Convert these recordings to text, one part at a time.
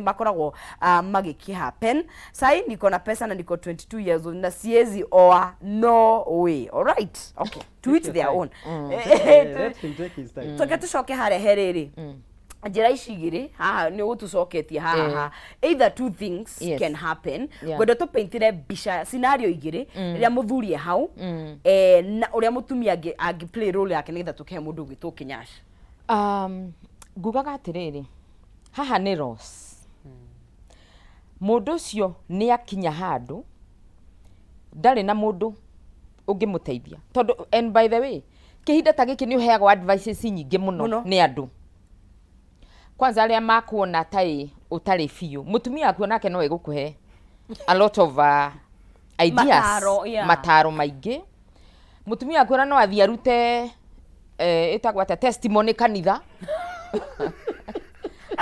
makoragwo magiki happen. Sai niko na pesa na niko 22 years old na siezi oa, no way. All right, okay, to each their own. Let him take his time. Toke tucoke hare herere njira ici igiri haha ni utucoketie haha either two things can happen. Gwenda to paintire bisha scenario igiri ria muthurie hau na uria mutumia angi play role yake nigetha tukehe mundu gwitwo kinyash. Ngugaga atiriri haha ni Ross mundu ucio ni akinya handu ndari na mundu ungimuteithia tondu, and by the way kihinda ta giki ni uheagwo advices nyingi muno ni andu. Kwanza aria makuona tai utari fiu mutumia akuona nake no egukuhe a lot of ideas mataro maingi. Mutumia akuona no athia arute itagwata testimony kanitha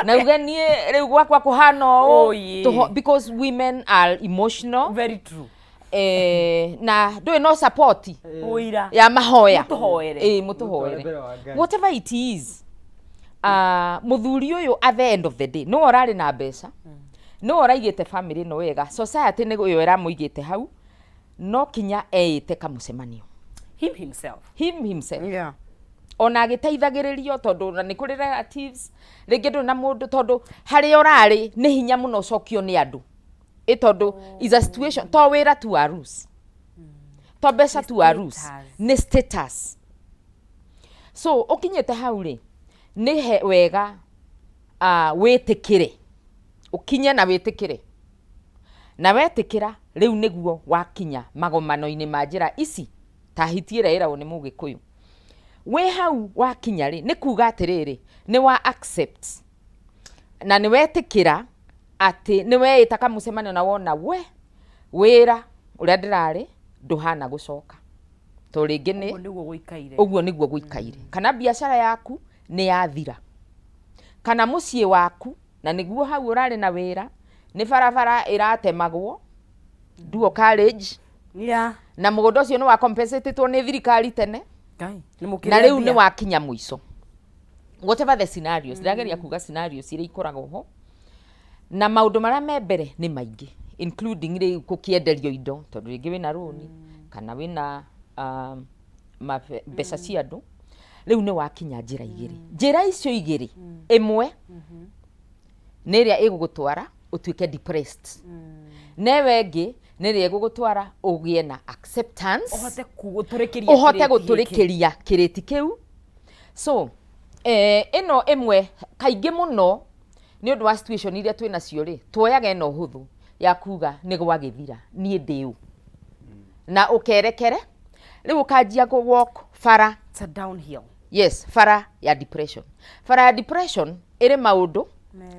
na ugenie riu gwakwa kuhano because women are emotional. Very true. Na do no support ya mahoya mutuhoere whatever it is. Muthuri uyu at the end of the day no orari na mbeca no oraigite family no wega society ni uyu era muigite hau no kinya eite kamucemanio himself yeah. Ona agiteithagiririo tondu na ni kuri relatives ringi ndu na mundu tondu hari orari ni hinya muno cokio ni andu tondu is a situation to wira tu arus to mbeca tu arus ni status. So ukinyete hau ri ni he wega witikire ukinye na witikire na wetikira riu niguo wakinya magomano-ini ma njira ici ta hitiira irawo ni mugikuyu we hau wakinya ri ni kuga atiriri ni wa accept na ni wetikira ati ni weita kamucemanio na wona we wira uria ndirari nduhana gucoka to ringi ni uguo niguo guikaire kana biashara yaku ni yathira kana mucie waku na niguo hau urari na wira ni barabara iratemagwo duo college na mugondo ucio ni wa compensated ni thirikari tene na riu ni wakinya muico. Whatever the scenarios ndageria kuga scenarios iria ikoragwo ho na maundu maria me mbere ni maingi including ri kukienderio indo tondu ringi wina roni kana wina mbeca cia andu riu ni wakinya njira igiri njira icio igiri imwe ni ria igugutwara utuike depressed newe ingi ni ria igugutwara ugie na acceptance uhote guturikiria kiriti kiu. So ino imwe kaingi muno ni undu wa situation iria twina cio ri tuoyaga ino huthu ya kuga ni gwagithira nie ndiu na ukerekere riu ukanjia go walk fara it's a downhill. Yes, fara ya depression. Fara ya depression iri maundu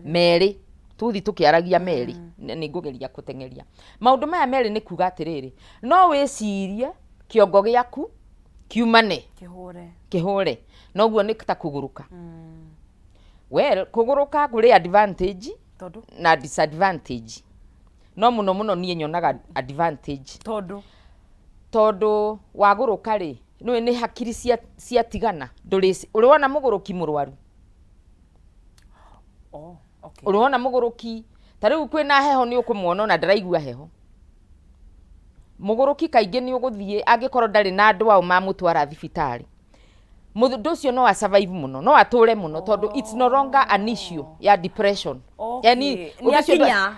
meri tuthi tukiaragia meri ni ngugeria kutengeria maundu maya meri ni kuga atiriri no wicirie kiongo giaku kiumane kihore noguo ni ta kuguruka. Well, kuguruka kuri advantage na disadvantage no muno nie nyonaga advantage tondu waguruka ri no ni hakiri cia tigana ndurisi uriona muguruki murwaru okay. Uriona muguruki tariu kwina heho ni ukumwona na ndiraigua heho muguruki kaingi ni uguthie angikorwo ndari na andu ao mamutwara thibitari mundu ucio no survive muno no ature muno tondu it's no longer an issue ya depression. Yani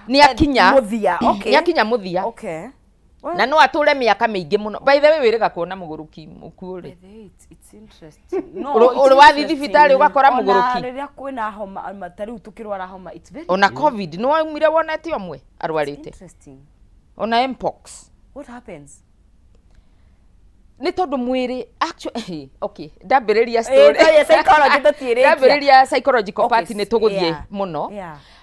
ni akinya muthia okay ni akinya muthia okay na no ature miaka mingi muno. By the way wiriga kuona muguruki ukuure it's interesting no uri wathi thibitari ugakora muguruki riria kwina homa matariu tukirwara homa it's very ona covid no umire wonete omwe arwarite interesting ona mpox. What happens? Ni tondu mwiri actually okay ndambiriria story psychology tutirikia ndambiriria psychological part ni tuguthie muno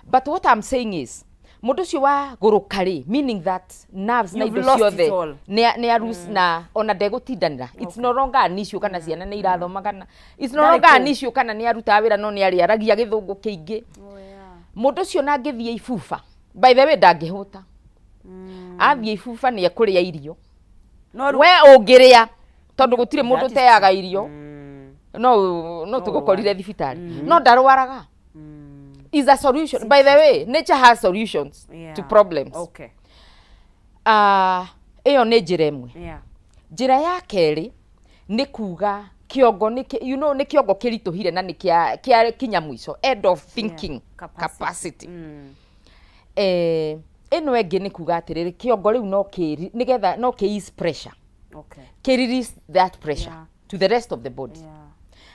but what I'm saying is mundu ucio wa gurukari meaning that nerves na indo ciothe ni arus na ona ndegutindanira it's no longer an issue kana ciana ni irathoma kana it's no longer an issue kana ni aruta wira no ni ariaragia githungu kiingi mundu ucio na ngithie ifufa by the way ndangihuta athie ifufa ni ekuria irio we ungiria tondu gutire mundu teaga irio no tugukorire thibitari no ndarwaraga is a solution. By the way, nature has solutions to problems. Okay. Iyo nĩ njĩra ĩmwe. Yeah. Njĩra ya kerĩ nĩ kuga kĩongo nĩ kĩongo kĩritũhire na nĩ kĩa kinya mũico, end of thinking capacity. Ĩno ĩngĩ nĩ kuga atĩrĩrĩ kĩongo rĩu nĩgetha no ease pressure. Okay. Release that pressure to the rest of the body.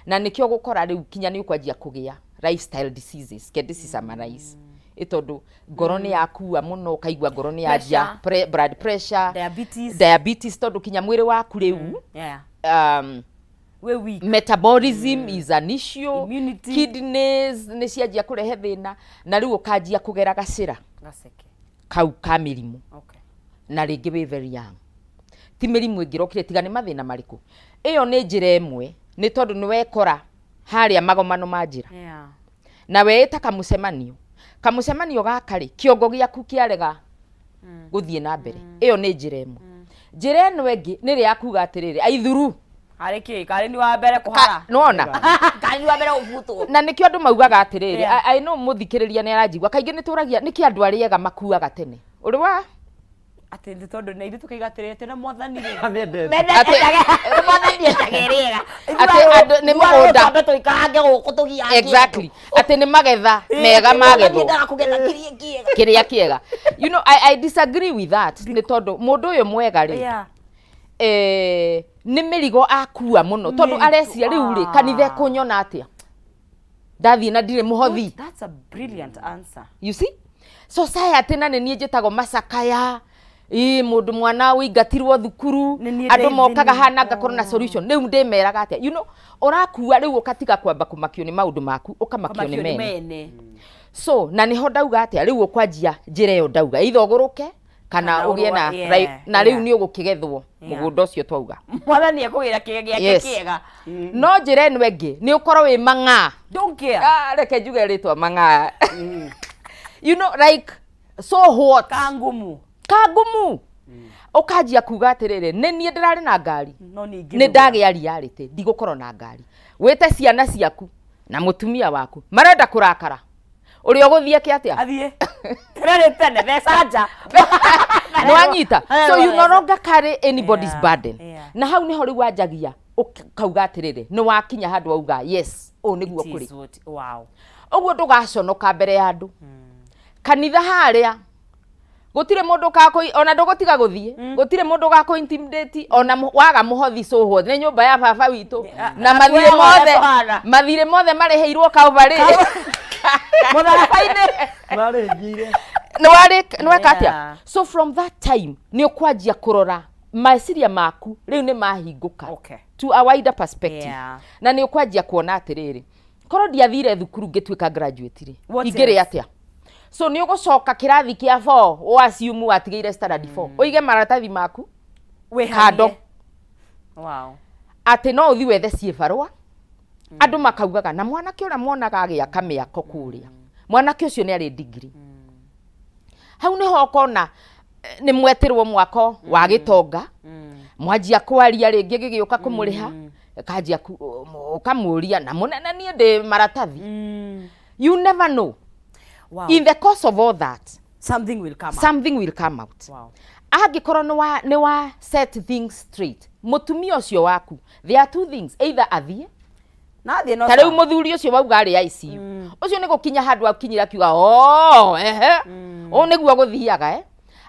Na nĩkĩo gũkora rĩu kinya nĩ ũkwanjia kũgĩa lifestyle diseases. Can this summarize? Ĩtondũ ngoro nĩ yakua mũno, kaigua ngoro nĩ yanjia blood pressure, diabetes tondũ kinya mwĩrĩ waku rĩu weak. Metabolism is an issue. Immunity. Kidneys nĩ cianjia kũrehe thĩna na rĩu ũkanjia kũgera gacĩra kau ka mĩrimũ. Okay. Na rĩngĩ wĩ very young. Ti mĩrimũ ĩngĩrokire tiga nĩ mathĩna marĩkũ. Ĩyo nĩ njĩra ĩmwe nĩ tondũ nĩ wekora harĩa magomano ma njĩra. Na weĩta kamũcemanio gaka rĩ kĩongo gĩaku kĩarega gũthiĩ na mbere. Ĩyo nĩ njĩra ĩmwe. Njĩra ĩno ĩngĩ nĩ rĩa kuga atĩrĩrĩ aithuru kari ni wa mbere kuhara nona kari ni wa mbere ubutwo na nikio andu maugaga atiriri I know muthikiriria ni aranjigwa kaingi ni turagia niki andu ariega makuaga tene uri wa ati ndi tondu ne ithu tukaigatirire tena mwathani ri ati mwathani etageriga ati andu ni mugunda ambeto ikarange guku tugia exactly ati ni magetha mega magetho ndaga kugetha kiria kiega you know I disagree with that ni tondu mundu uyu mwega ri nĩ mĩrigo akua mũno tondu arecia rĩu rĩ kanitha kunyona atia ndathie na ndire muhothi. That's a brilliant answer. You see society na nĩ njĩtagwo macakaya mundu mwana ũingatirwo thukuru andu mokaga hana ngakorwo na solution rĩu ndĩmeraga atia you know ũrakua rĩu ũkatiga kwamba kũmakio nĩ maũndũ maku ũkamakio nĩ mene. So na niho ndauga atia rĩu ũkwanjia njĩra ĩyo ndauga either ũgũrũke kana ugie na riu ni ugukigethwo mugunda ucio twauga mwathani akugira kigega kiega no njira eno engi ni ukorwo wi mang'a don't care reke njuge ritwa mang'a you know like so what kangumu ukanjia kuga atiriri ni nie ndirari na ngari ni ndagia reality ndigukorwo na ngari wite ciana ciaku na mutumia waku marenda kurakara uri oguthie ki atia athie rere tene besanja no anyita so you no longer carry anybody's burden na hau ni hori wanjagia ukauga atiriri ni wakinya handu auga yes o niguo kuri wow oguo ndugaconoka mbere ya andu kanitha haria gutire mundu kako ona ndugutiga guthie gutire mundu gako intimidate ona waga muhothi soho ni nyumba ya baba witu na mathire mothe mareheirwo Calvary so from that time ni ukwanjia kurora meciria maku riu ni mahinguka to a wider perspective na ni ukwanjia kuona atiriri korwo ndiathire thukuru ngituika graduate ri ingire atia so ni ugucoka kirathi kia 4 wasiumu atigeire standard 4 uige maratathi maku we hando wow ati no uthi wethe ciebarwa andu makaugaga na mwanake ura mwonaga agia kamĩako kuria mwanake ucio ni ari degree hau ni hokona ni mwetirwo mwako wa gitonga mwanjia kwaria ringi gigiuka kumuriha kanjia ukamuria na munene nie ndi maratathi you never know. Wow. In the course of all that something will come out. Wow. Agikorwo ni wa set things straight mutumia ucio waku there are two things either athie na thie no tariu muthuri ucio wauga ari ICU ucio ni gukinya handu akinyira kiuga o niguo guthiaga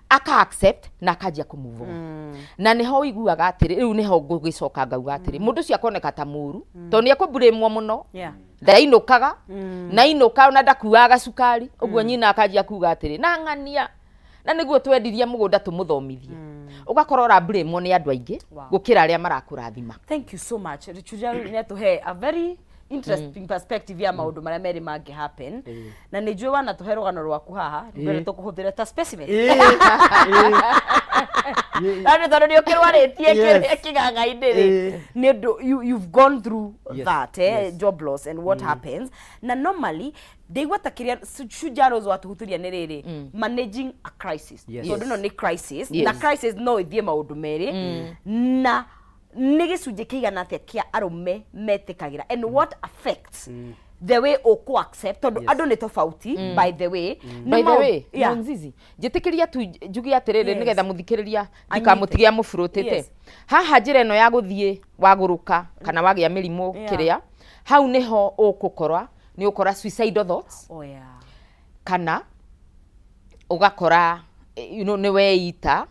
aka accept na akajia kumove na niho iguaga atiri riu niho ngugicoka ngauga atiri mundu ucio akoneka ta muru to ni akuburimwo muno ndainukaga na inuka ona ndakuaga cukari uguo nyina akajia kuga atiri na ng'ania na niguo twendirie mugunda tumuthomithie ugakorwo ra blame ni andu aingi gukira aria marakurathima. Thank you so much Richuja ne to he a very interesting perspective ya maundu maria meri mangi happen na ni njue wana tuhe rugano rwaku haha mbere tukuhuthira ta specimen na tondu ni ukirwaritie kiganga indiri ni you've gone through that job loss and what happens na normally they watakiria Shujaros watuhuturia ni riri managing a crisis tondu no ni crisis na crisis no ithie maundu meri na nĩ gĩcunjĩ kĩigana atĩa kia arume metĩkagĩra and what affects the way oku accept tondu andu ni tofauti by the way by the way Nzizi njitikiria tu njugi atiriri nigetha muthikiriria ndikamutigia mufurutite haha njira eno ya guthie waguruka kana wagia mirimu kiria hau niho ukukorwa ni ukora suicidal thoughts kana ugakora ni weita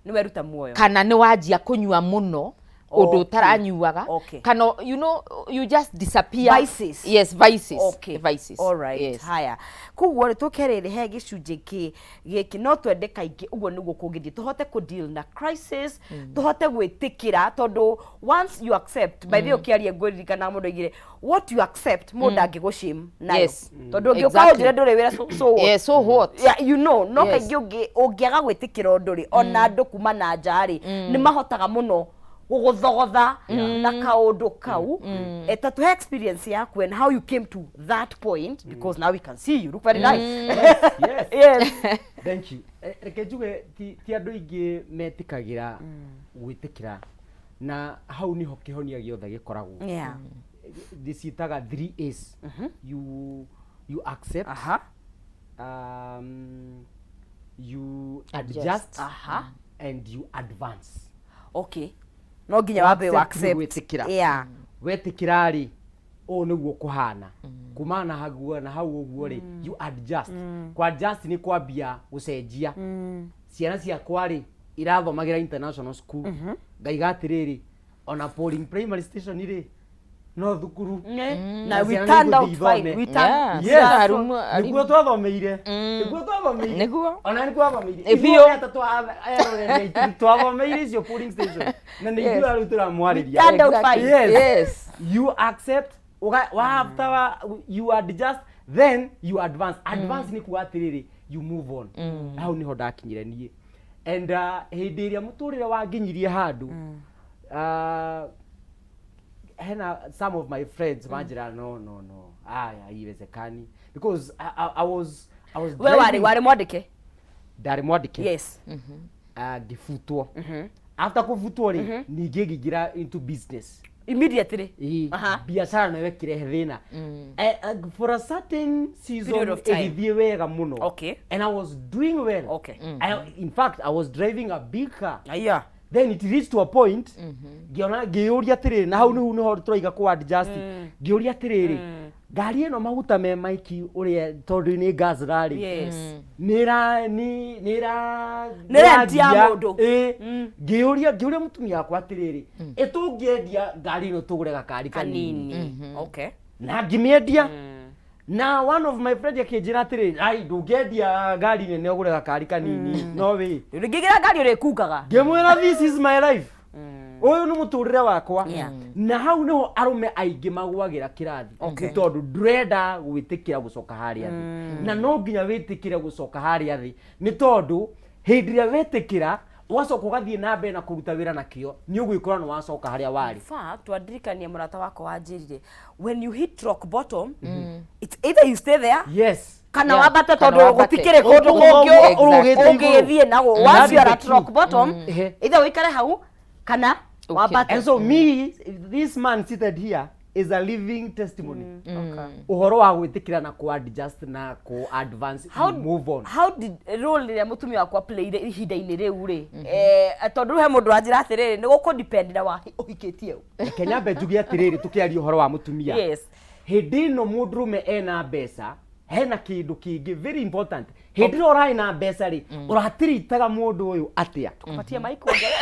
ni weruta muoyo kana ni wajia kunyua muno undu utaranyuaga kana you just disappear vices vices all right haya kuguo ri tukerere he gicunji giki no twende kaingi uguo niguo kungithie tuhote ku deal na crisis tuhote gwitikira tondu once you accept by the ukiaria ngwirikana mundu igire what you accept mundu angigushame nayo tondu ungiukaunjire nduri wira so what yeah, you know no kaingi ungiaga gwitikira unduri ona andu kuma na njari ni mahotaga muno guguthogotha na kaundu kau eta to experience yaku and how you came to that point because now we can see you look very nice yes thank you reke njuge ti andu ingi metikagira gwitikira na hau niho kihonia giothe gikoragwo disitaga 3 A's you accept you adjust and you advance no nginya wambe wa accept wetikira wetikira ri o niguo kuhana kumana haguo na hau uguo ri you adjust kwa adjust ni kwambia gucenjia ciana cia kwari irathomagira international school ngaigatiriri ona polling primary station iri no thukuru na we turned out fine we turned niguo twathomeire niguo ona niguo athomeire ifio atatu twathomeire icio polling station na niguo arutura mwariria turned out fine yes you accept after you adjust then you advance ni kuatiriri you move on hau niho ndakinyire nie and hindi iria muturire wanginyirie handu hena some of my friends manjira no aya iwezekani because I was wari mwandike ndari mwandike yes gifutwo after kufutwo ri ningi ngingira into business immediately biashara nayo kirehe thina for a certain season igithie wega muno and I was doing well in fact I was driving a big car then it reached to a point giona giuria tiriri na hau niho turaiga ku adjust giuria tiriri ngari eno maguta me maiki uria tondu ni gas rari nira tia mundu giuria mutumia akwa tiriri itungiendia ngari ino tugure gakari kanini na ngimiendia na one of my friends akinjira atiriri ai ndungiendia ngari nene ugure gakari kanini no we ngigira ngari uri kukaga ngimwira this is my life uyu ni muturire wakwa na hau niho arume aingi magwagira kirathi tondu ndrenda gwitikira gucoka haria thi na no nginya witikire gucoka haria thi ni tondu hindiria wetikira wacoka ugathie na mbere na kuruta wira na kio ni ugwikora no wacoka haria wari twandirikanie murata wako wanjirire when you hit rock bottom it's either you stay there kana wabate tondu gutikire kundu ungithie nago once you are at rock bottom either wikare hau kana wabate. And so this man seated here is a living testimony. Uhoro wa gwitikira na ku adjust na ku advance move on. How did role ya mutumia wakwa play ihinda-ini riu ri tondu he mundu anjira atiriri ni guku depend na wa uhikitie Kenya mbenjugi atiriri tukiaria uhoro wa mutumia hindi no mudrume ena mbeca hena kindu kingi very important hindi ro rai na mbeca ri uratiritaga mundu uyu atia tukupatie mic ongere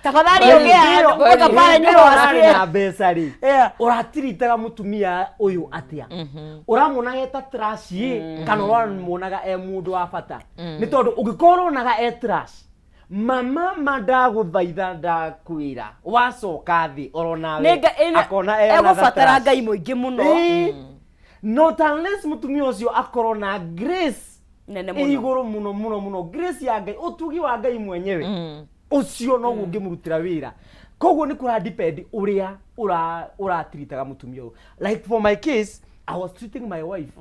tafadhali ongea ngoja pale nyoro asikie na mbeca ri uratiritaga mutumia uyu atia uramuna eta trash kana uramunaga mundu wa bata ni tondu ungikorwo naga trash mama mandaguthaitha ndakwira wacoka thi oronawe akona egofatara ngai muingi muno not unless mutumia ucio akorwo na grace nene muno iguru muno grace ya ngai utugi wa ngai mwenyewe ucio no ngimurutira wira koguo ni kura depend uria uratiritaga mutumia like for my case I was treating my wife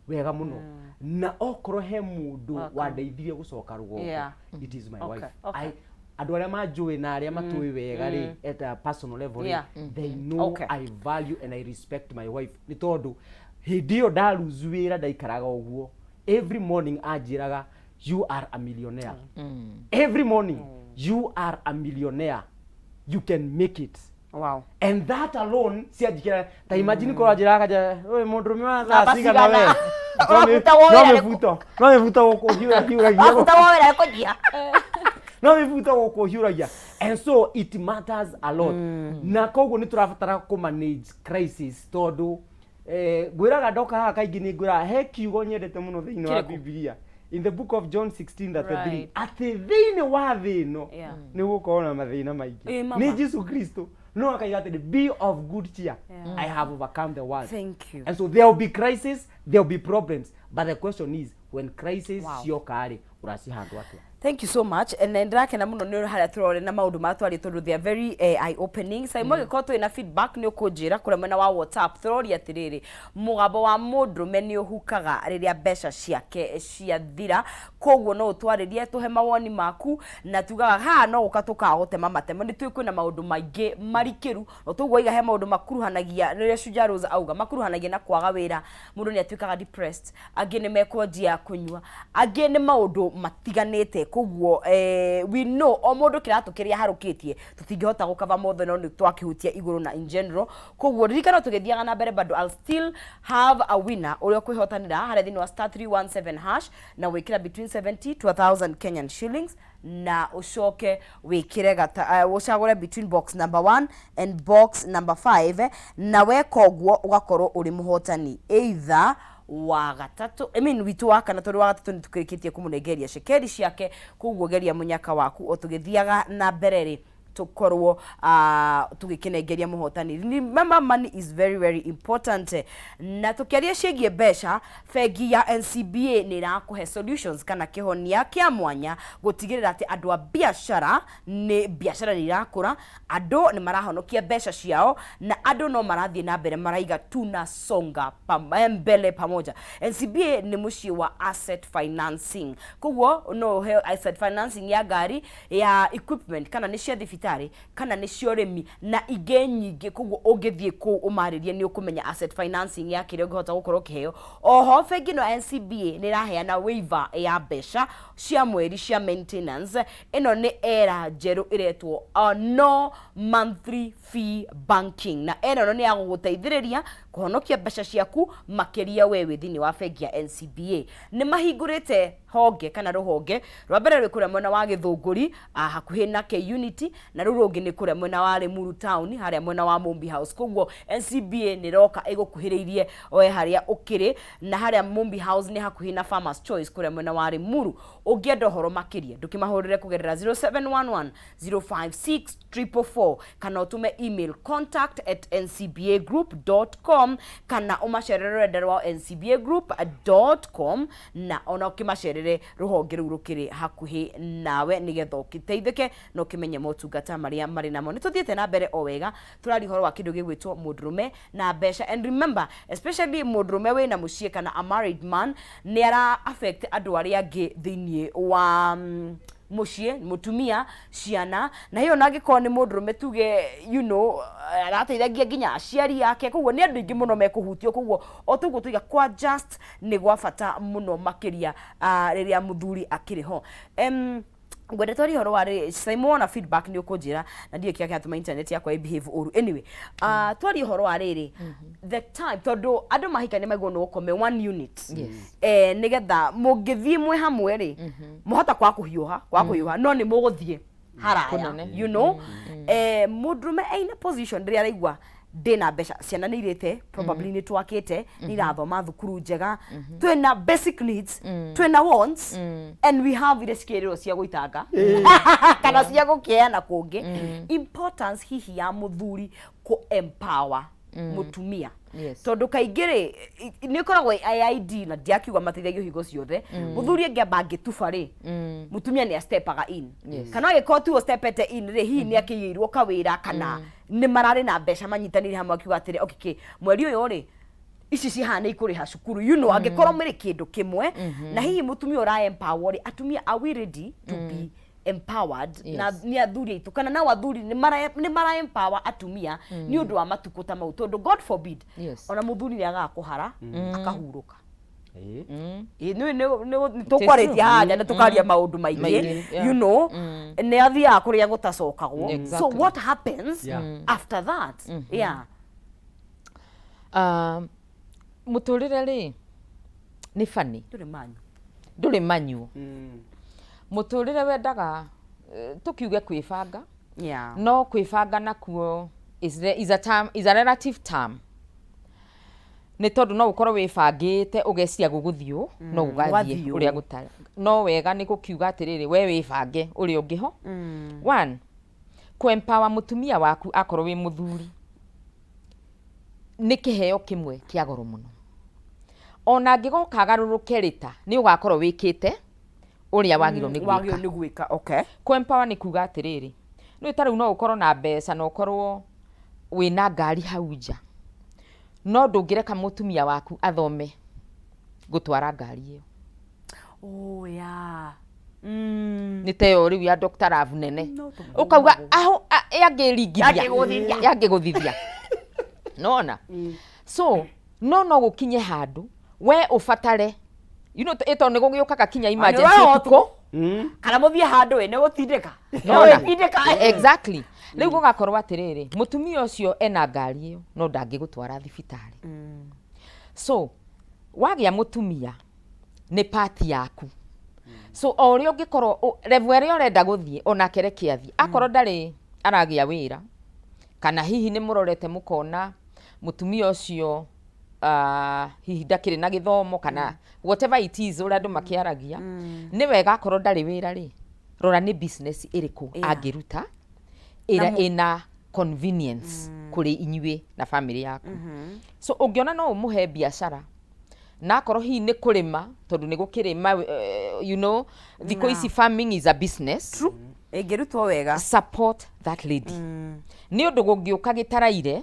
wega muno na okorwo he mundu wandeithirie gucoka rugongo it is my wife andu aria manjui na aria matui wega ri at a personal level they know I value and I respect my wife ni tondu hidio ndaruzuira ndaikaraga uguo every morning ajiraga you are a millionaire every morning you are a millionaire you can make it. Wow. And that alone siajikira ta imagine ko ajiraga ja oi mundurume wa thasiga na we no me futa goko hiura no me futa goko hiura and so it matters a lot na koguo ni turabatara ku manage crisis tondu gwiraga ndoka haka kaingi ni ngwira he kiugo nyendete muno thiini wa Biblia in the book of John 16:33 ati thiini wa thino ni gukorwo na mathina maingi ni Jesus Kristo no akaiga ati be of good cheer I have overcome the world. Thank you. And so there will be crisis, there will be problems, but the question is when crisis ciokari urasi handle atia. Thank you so much. And ndakena muno ni haria turore na maundu matwari tondu they are very eye opening. Sai mwage koto ina feedback ni ukujira kure mwena wa WhatsApp turori atiriri mugabo wa mundume ni uhukaga riria besha ciake ciathira koguo no utwaririe tuhe mawoni maku na tugaga ha no ukatuka gutema matemo ni twi kwina maundu maingi marikiru no tuguo iga he maundu makuruhanagia riria Shujaa Rose auga makuruhanagia na kwaga wira mundu ni atwikaga depressed angi ni mekwonjia kunywa angi ni maundu matiganite koguo we know o mundu kiratukiria harukitie tutingihota gukava mothe no ni twakihutia iguru na in general koguo ririkana tugithiaga na mbere bado I'll still have a winner uria kwihotanira haria thini wa *317# na wikira between 70 to 1000 Kenyan shillings na ucoke wikire ucagure between box number 1 and box number 5 na weka uguo ugakorwo uri muhotani either wa gatatu witu wa kana tori wa gatatu ni tukirikitie kumunegeria shekeri ciake kuguo geria munyaka waku o tugithiaga na bereri tukorwo tugikinegeria muhotani. Remember, money is very very important na tukiaria cigie besha fegi ya NCBA ni rakuhe solutions kana kihonia kia mwanya gutigirira ati andu a biashara ni irakura andu ni marahonokia besha ciao na andu no marathie na mbere maraiga tunasonga mbele pamoja. NCBA ni muci wa asset financing kuguo no he asset financing ya gari ya equipment kana ni cia thibitari kana ni cioremi na ige nyingi kuguo ungithie ku umaririe ni ukumenya asset financing ya kire ungihota gukorwo kiheo. Oho fegi no NCBA ni raheana waiver ya besha cia mweri cia maintenance ino ni era jeru iretwo no monthly fee banking na eno ni ya guguteithiriria kuhonokia besha ciaku makiria wewe thini wa fegi ya NCBA. Ni mahingurite honge kana ruhonge rwa mbere rwi kuria mwena wa Githunguri hakuhi na K Unity na rungi ni kuria mwena wa Limuru town haria mwena wa Mumbi House. Koguo NCBA ni roka igukuhiriirie oe haria ukiri na haria Mumbi House ni hakuhi na Farmers Choice kuria mwena wa Limuru. Ungienda horo makiria ndukimahurire kugerera 0711 056 444 kana utume email contact@ncbagroup.com kana umacerere rwa ncbagroup.com na ona ukimacerere ruhonge rukiri hakuhi nawe nigetha ukiteithike no kimenye motungata maria mari namo. Ni tuthiete na mbere o wega turari horo wa kindu gigwitwo mudrume na besha. And remember, especially mudrume we na mucie kana a married man ni ara affect andu aria angi thiini wa mucie mutumia ciana na hiyo nagiko ni mudrume tuge arateithagia nginya aciari yake koguo ni andu ingi muno mekuhutio koguo o tuguo tuiga kwa just ni gwa bata muno makiria riria muthuri akiriho. Gwede tori horo wari Simon feedback ni ukunjira na ndiye kia atuma internet yakwa behave uru. Anyway, tori horo wari the time todo adu mahika ni mago no ukome 1 unit. Nigetha mugithie mwe hamwe ri muhota kwa kuhiuha no ni muguthie haraya you know mudrume aina position ria raigwa dena besha ciana ni irete probably ni twakite ni rathoma thukuru njega twina basic needs twina wants and we have the skills cia guitanga kana cia gukiana kungi importance hihi ya muthuri ku empower mutumia. Tondu kaingire ni koragwo IID na ndiakiuga mateithagio higo ciothe muthuri angiamba ngitufa ri mutumia ni stepaga in kana agiko tu stepete in ri hihi ni akiyirwo kawira kana ni marari na besha manyitanire hamwe akiuga atire okay mweri uyu ri ici cihana ikuriha cukuru angikorwo muri kindu kimwe na hihi mutumia ura empower ri atumia are we ready to be empowered na ni athuri itu kana na athuri ni mara empower atumia ni undu wa matuko ta mau tondu God forbid ona muthuri ni agakuhara akahuruka ni tukwaritia haja na tukaria maundu maingi you know ni athia kuria gutacokagwo so what happens after that muturire ri ni funny nduri manyu muturire wendaga tukiuge kwibanga no kwibanga nakuo is a relative term ni tondu no ukorwo wibangite ugecia guguthio no ugathie uria gutari no wega ni gukiuga atiriri we wibange uri ungiho one ku empower mutumia waku akorwo wi muthuri ni kiheo kimwe kia goro muno ona ngigoka garuruke rita ni ugakorwo wikite uria wagiro ni gwika okay ku empower ni kuga atiriri no itaru no ukorwo na mbeca no ukorwo wina ngari hauja no ndungireka mutumia waku athome gutwara ngari iyo ni teo riu ya Dr. Rav nene ukauga aho yangiguthithia nona so no gukinye handu we ufatare you know ito ni gugiuka kinya emergency tuko kana muthie handu we ne gutindika exactly riu gugakorwo atiriri mutumia ucio ena ngari iyo no ndangigutwara thibitari so wagia mutumia ni party yaku so ori ungikorwo level ria urenda guthie ona kereke athie akorwo ndari aragia wira kana hihi ni murorete mukona mutumia ucio hihi ndakiri na githomo kana whatever it is ura andu makiaragia ni wega akorwo ndari wira ri rora ni business iriku angiruta ira ina convenience kuri inywe na family yaku so ungiona no umuhe biashara na akorwo hihi ni kurima tondu ni gukirima you know thiko ici farming is a business true ingirutwo wega support that lady ni undu gungiuka gitaraire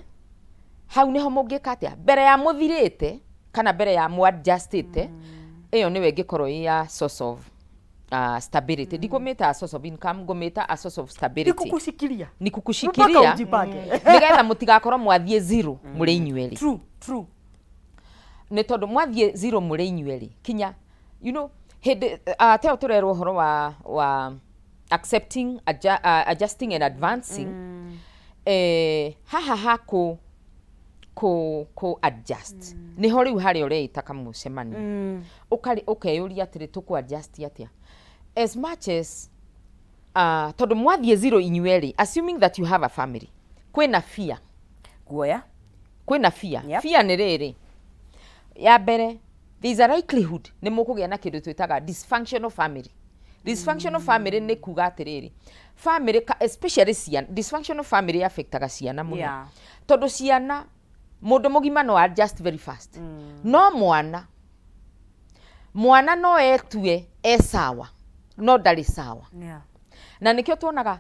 hau niho mungika atia mbere ya muthirite kana mbere ya mu adjustite iyo ni wengikorwo ya source of stability ndikumita a source of income ngumita a source of stability nikukushikiria nigetha mutigakorwo mwathie zero muri inyueri true ni tondu mwathie zero muri inyueri kinya you know hede teo turerwo horo wa accepting adjusting and advancing haku ko adjust ni ho riu hari ureita kamucemani ukeyuria atiri tuku adjust atia as much as tondu mwathie zero inyueri assuming that you have a family kwina fear guoya kwina fear fear ni riri ya mbere there is a likelihood ni mukugia na kindu twitaga dysfunctional family ni kuga atiriri family especially ciana dysfunctional family affectaga ciana muno tondu ciana mundu mugima no adjust very fast no mwana no etue sawa no ndari sawa na nikio tuonaga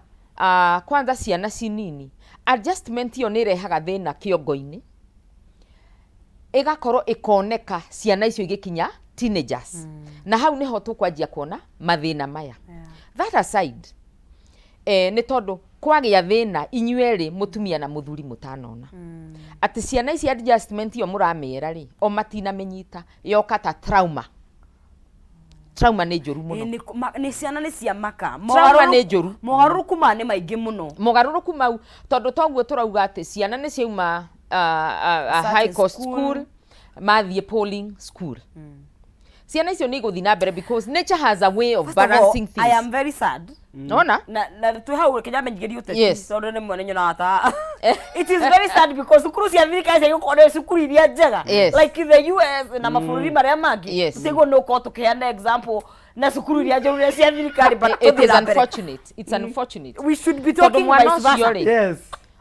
kwanza ciana cinini adjustment yo ni rehaga thina kiongo-ini igakorwo ikoneka ciana icio igikinya teenagers na hau niho tukwanjia kuona mathina maya that aside ni tondu kwagia thina inyueri mutumia na muthuri mutanona ati ciana ici adjustment yo muramera ri o matina menyita yoka ta trauma ni njuru muno ni ciana ni cia maka trauma ni njuru mogaruruku ma ni maingi muno mogaruruku mau tondu toguo turauga ati ciana ni ciauma high cost school mathie polling school ciana icio ni guthi na mbere because nature has a way of balancing things. I am very sad. Nona? Na tu hau kinyame ngiri uteti tondu ni mwana nyona ata. It is very sad because sukuru cia thirikari cia gukora sukuru iria njega like the US na mabũrũri maria mangi tego no ko tukiana example na sukuru iria njega cia thirikari but it is unfortunate. It's unfortunate. We should be talking vice versa. Yes.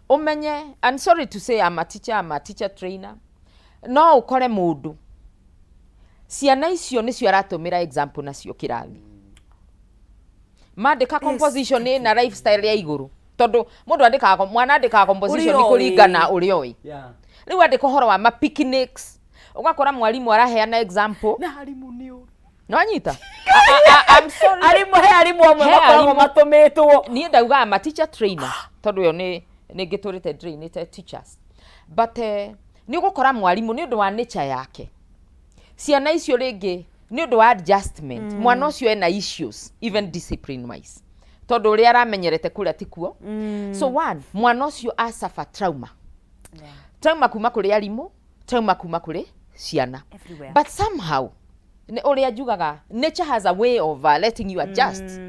Umenye, I'm sorry to say I'm a teacher trainer. No ukore mundu ciana icio nicio aratumira example nacio kirathi mandika composition na lifestyle ya iguru tondu mundu andikaga mwana andikaga composition ni kuringana urioi riu andika horo wa ma picnics ugakora mwalimu araheana example na harimu ni No anyita. I'm sorry. Arimu amwe makoragwo matumitwo. Ni ndauga ama teacher trainer. Tondu yo ni ngiturite trainite teachers. But ni ugukora mwarimu ni undu wa nature yake. Ciana icio ringi ni undu wa adjustment. Mwana ucio ena issues even discipline wise. Tondu uri aramenyerete kuria tikuo. So one, mwana ucio asafa trauma. Trauma kuma kuri arimu, trauma kuma kuri ciana. But somehow uri ajugaga nature has a way of letting you adjust.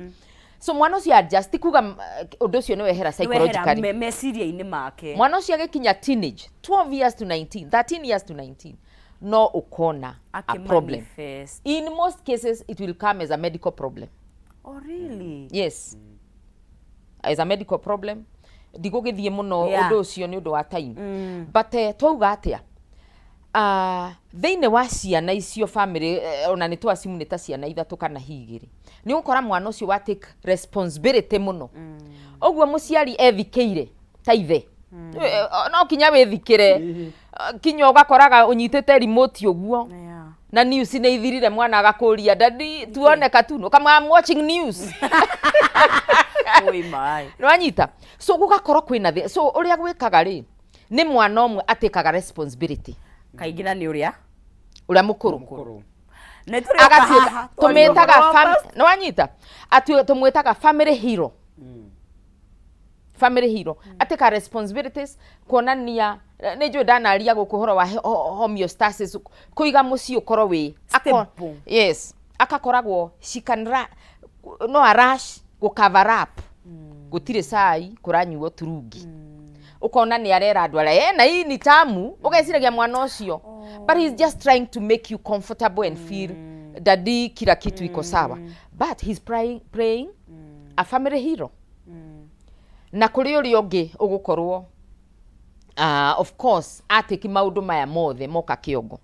So mwana ucio adjust kuga undu ucio ni wehera psychologically. Meciria-ini make. Mwana ucio agikinya teenage, 12 years to 19, 13 years to 19. No ukona a problem. Manifest. In most cases it will come as a medical problem. Oh really? Yes. As a medical problem. Digogithie muno undu ucio ni undu wa time. But twauga atia? Theine wa ciana icio family ona ni twasimu ni ta ciana ithatu kana higiri. Ni ukora mwana ucio wa take responsibility muno. Ogwo muciari ethikeire ta ithe. No kinya withikire. Kinya ugakoraga unyitete remote ogwo. Na news ni ithirire mwana agakuria daddy tuone katuno kama I'm watching news. Oi mai. No anyita. So gugakorwo kwina so uria gwikaga ri ni mwana omwe atekaga responsibility. Kaingina ni uria mukuru. Na turi tumetaga no anyita. Tumwetaga family hero. Family hero. Ateka responsibilities kuonania nejo danaria gukuhoro wa homeostasis kuiga muci ukoro wi. Yes. Akakoragwo she can no rush go cover up. Gutire sai kuranyuo turungi. Ukona ni arera andu ara na hii ni tamu ugeciragia mwana ucio. But he's just trying to make you comfortable and feel daddy kila kitu iko sawa. But he's praying a family hero. Na kuri uri ungi ugukorwo of course ateki maundu maya mothe moka kiongo.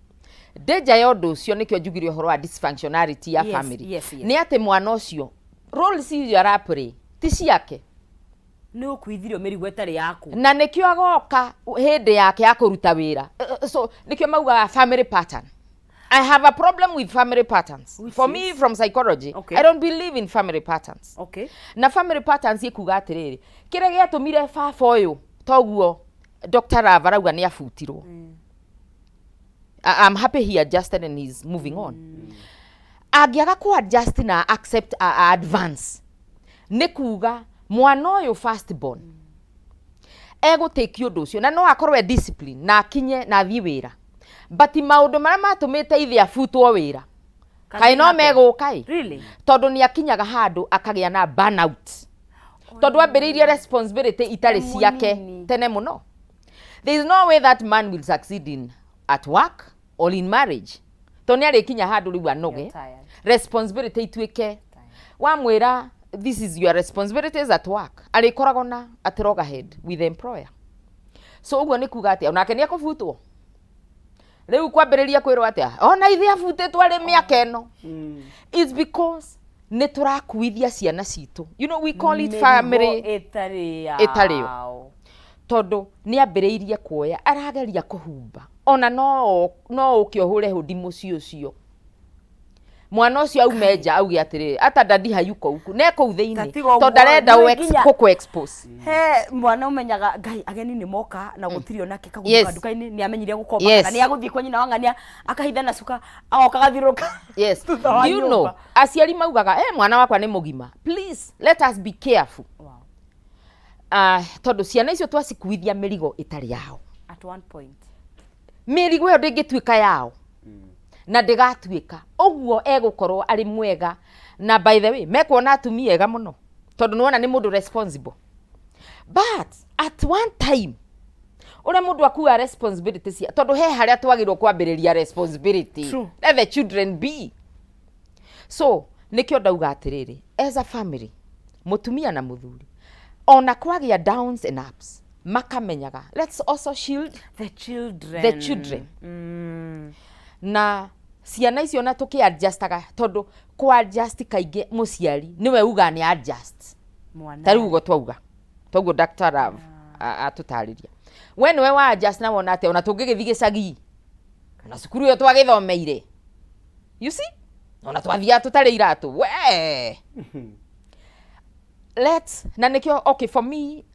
Deja yondo ucio nikyo njugire uhoro wa dysfunctionality ya family. Ni ate mwana ucio role si yarapre ti ciake. Ni ukuithirio mirigo etari yaku. Na nikyo agoka hindi yake akuruta wira. So nikyo mauga family pattern. I have a problem with family patterns. For me from psychology, I don't believe in family patterns. Na family patterns ikuga atiriri. Kire giatumire baba uyu toguo Dr. Ravarauga ni afutirwo. I'm happy he adjusted and he's moving on. Agiaga ku adjust na accept advance. Nikuga mwana uyu first born. Ego take undu ucio na no akorwe discipline na kinye na thie wira. But maundu mara matumite ithi afutwo wira. Kai no mego kai. Really? Tondu ni akinyaga handu akagia na burnout. Tondu ambiririe responsibility itari ciake tene muno. There is no way that man will succeed in at work or in marriage. Toni ari kinya handu riu anoge. Responsibility itwike. Wa mwira this is your responsibilities at work. Ari korago na at loggerhead with the employer. So uguo ni kuga atia onake ni akufutwo. Riu kwambiriria kwirwo atia ona ithi afutetwo ari miaka eno. It's because ni turakuithia ciana citu. You know we call it family etari. Tondu ni ambiriirie kuoya arageria kuhumba. Ona no ukiohure hudi muci ucio. Mwana ucio aumeja augi atiri ata dadi hayuko huku neko utheini tondu arenda ku expose. He mwana umenyaga ngai ageni ni moka na gutirio nake kaguka duka-ini ni amenyire gukomba kana ni aguthie kwa nyina wangania akahitha na suka agoka gathiruka. Yes. You know aciari maugaga mwana wakwa ni mugima. Please let us be careful. Tondu ciana icio twacikuithia mirigo itari yao. At one point mirigo yo ndingituika yao. Na ndigatuika oguo egukorwo ari mwega na by the way mekuona atumia ega muno tondu nuona ni mundu responsible. But at one time ure mundu akuwa responsibility cia tondu he haria twagirwo kwambiriria responsibility. Let the children be. So nikyo ndauga atiriri as a family mutumia na muthuri ona kwagia downs and ups makamenyaga let's also shield the children. Na ciana icio na tuki adjustaga tondu ku adjust kainge muciari niwe uga ni adjust mwana tari ugo twauga toguo Dr. Rav atutariria we niwe wa adjust na wona ate ona tungigithie gicagi na cukuru yo twagithomeire. You see ona twathia tutari iratu we let's na nikyo okay for me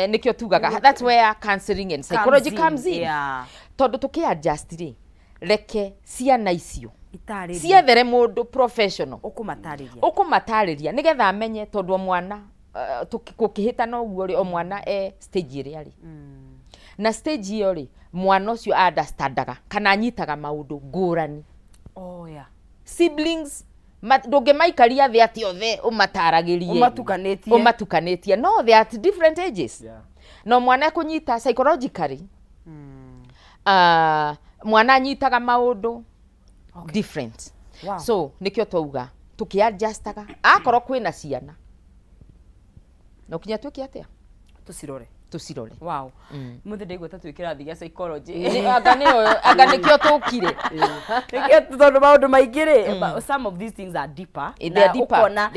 nikyo tugaga that's where counseling and psychology comes in tondu tukiadjust ri reke ciana icio ciethere mundu professional ukumatariria nigetha amenye tondu mwana tukihita no guo ri o mwana stage iri ari na stage iyo ri mwana ucio understandaga kana anyitaga maundu ngurani siblings ndungĩmaikaria thĩ ati othe umataragĩrie umatukanĩtie no they are at different ages no mwana kũnyita psychologically mwana anyitaga maundu different so nikio twauga tukiadjustaga akorwo kwĩna ciana no kinya twĩke atia tucirore wow muthe ndaigua ta twikira thiga psychology anga nikio tukire nikio tondu maundu maingire some of these things are deeper they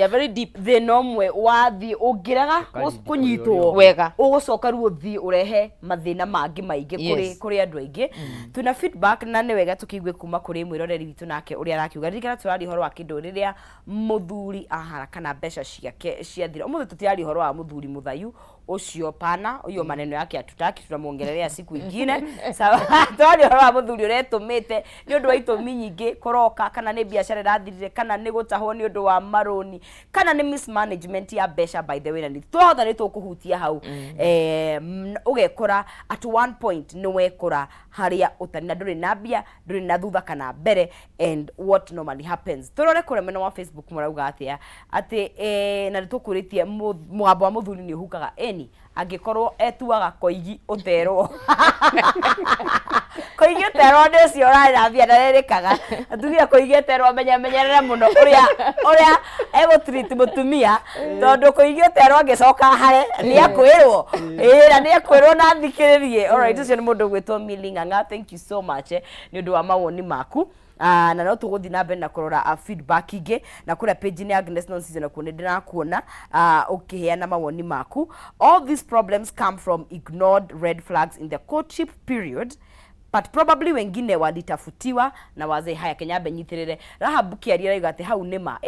are very deep the nomwe wathi ungiraga kunyitwo wega ugucoka ru uthi urehe mathina mangi maingi kuri andu aingi tuna feedback na ni wega tukigwe kuma kuri mwiroreri witu nake uri arakiuga rikira turari horo wa kindu riria muthuri ahara kana mbeca ciake ciathira umuthe tutirari horo wa muthuri muthayu ucio pana uyo maneno yake atutaki tunamuongelelea siku ingine sawa twari horo wa muthuri uretumite ni undu wa itumi nyingi koroka kana ni biashara irathirire kana ni gutahwo ni undu wa maroni kana ni mismanagement ya mbeca by the way na twotha ni tukuhutia hau ugekora at one point ni wekora haria utani na nduri na bia nduri na thutha kana mbere and what normally happens turore kure mwena wa Facebook murauga atia ati na nitukuritie mugambo wa muthuri ni uhukaga angikorwo etuaga koigi uterwo koigi uterwo ndio urara bia ndarerekaga atumia koigi uterwo menyerere muno uria ego treat mutumia tondu koigi uterwo angicoka hare ni akwirwo na ni akwirwo na thikiririe alright ucio ni mundu gwitwo Milinganga thank you so much ni undu wa mawoni maku na no tuguthi na mbere na kurora feedback ingi na kura page ni Agnes non season ku ndira kuona ukiheana mawoni maku all these problems come from ignored red flags in the courtship period but probably wengine walitafutiwa na wazee haya Kenyambe nyitirire Rahabu kiaria iga ati hau nima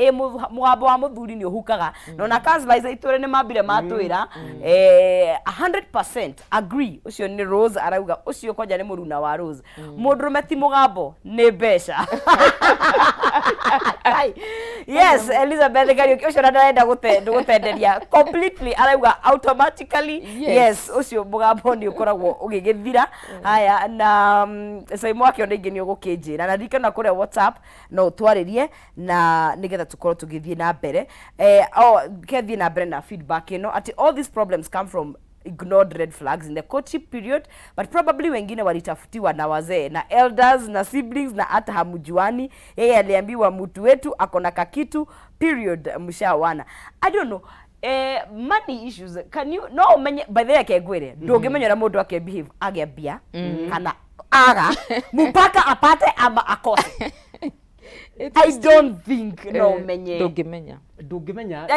mugambo wa muthuri ni uhukaga no na kanslize itore ni mambire matwira 100% agree ucio ni Rose arauga ucio koja ni muruna wa Rose mundurume ti mugambo ni mbeca yes Elizabeth Kariuki ucio ndarenda gutenderia completely arauga automatically yes ucio mugambo ni ukoragwo ugigithira haya na Saimo akio ndingi ni ugukinjira na ndikana kure WhatsApp no twaririe na nigetha tukorwo tugithie na mbere kethie na mbere na feedback ino ati all these problems come from ignored red flags in the courtship period but probably wengine walitafutiwa na wazee na elders na siblings na hata hamujuani yeye aliambiwa mtu wetu akona kakitu period mshawana I don't know money issues can you no menye by the way kegwire ndungimenyera mundu akebehave agebia kana aga mpaka apate ama akose I don't think no menye ndungimenya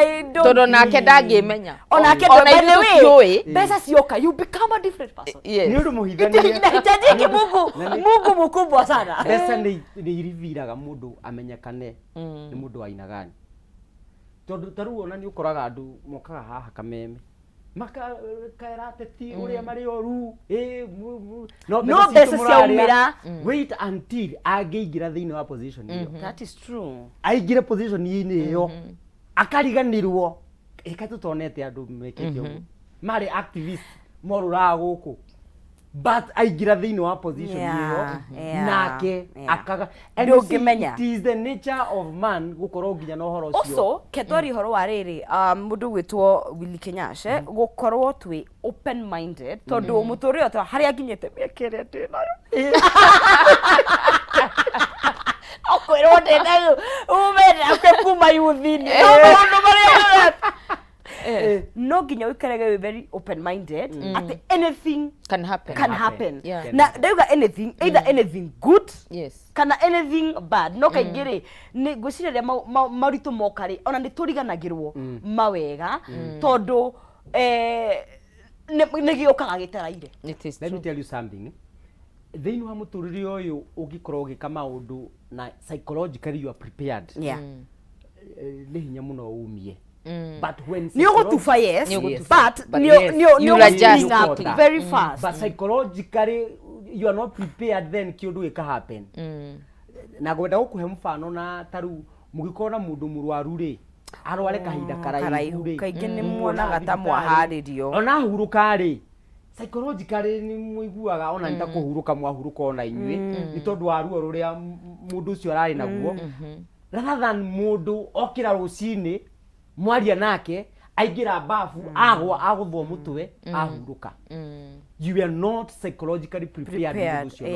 todo nake ndangimenya onake by the way pesa sioka you become a different person ni undu muhithania inahitaji Mungu mkubwa sana pesa ni iriviraga mundu amenyekane ni mundu wa aina gani tondu taru ona ni ukoraga andu mokaga haha Kameme makaera teti uria mari oru no pesa ciaumira wait until ageigira thini wa position iyo that is true aigire position ini iyo akariganirwo eka tutonete andu mekete ugu mari activist morura guku but aigira thini wa position iyo nake akaga ndungimenya it is the nature of man gukorwo nginya no horo ucio also ketwari horo wa riri mundu gwitwo Willy Kenyashe gukorwo twi open minded tondu muturi otwa haria nginyete mekere ndinayo okwirwo ndinayo umere kuma yuthini no maria no ginya wikarege we very open minded at anything can happen yeah. Na ndauga anything either anything good yes kana anything bad no kaingire ni gwiciria maritu mokari ona ni turiganagirwo mawega tondu ni giokaga gitaraire let me tell you something thĩinĩ wa mũtũrĩre ũyũ ũngĩkorwo ũgĩka maũndũ na psychologically you are prepared. Nĩ hinya mũno umie. But when you go to fire, but you adjust very fast. But psychologically you are not prepared, then kĩũndũ gĩka happen. Na gwenda gũkũhe mũfano na taru mũgĩkorwo na mũndũ mũrwaru rĩ, arware kahinda karaihu rĩ, kaingĩ nĩ muonaga ta mwaharĩrio. Ona hurũka rĩ, psychologically ni muiguaga ona nita kuhuruka mwahuruka ona inyuĩ ni tondu wa ruo ruria mundu ucio arari naguo rather than mundu okira rucini mwaria nake aingira bafu aguthwo mutwe ahuruka. You are not psychologically prepared mundu ucio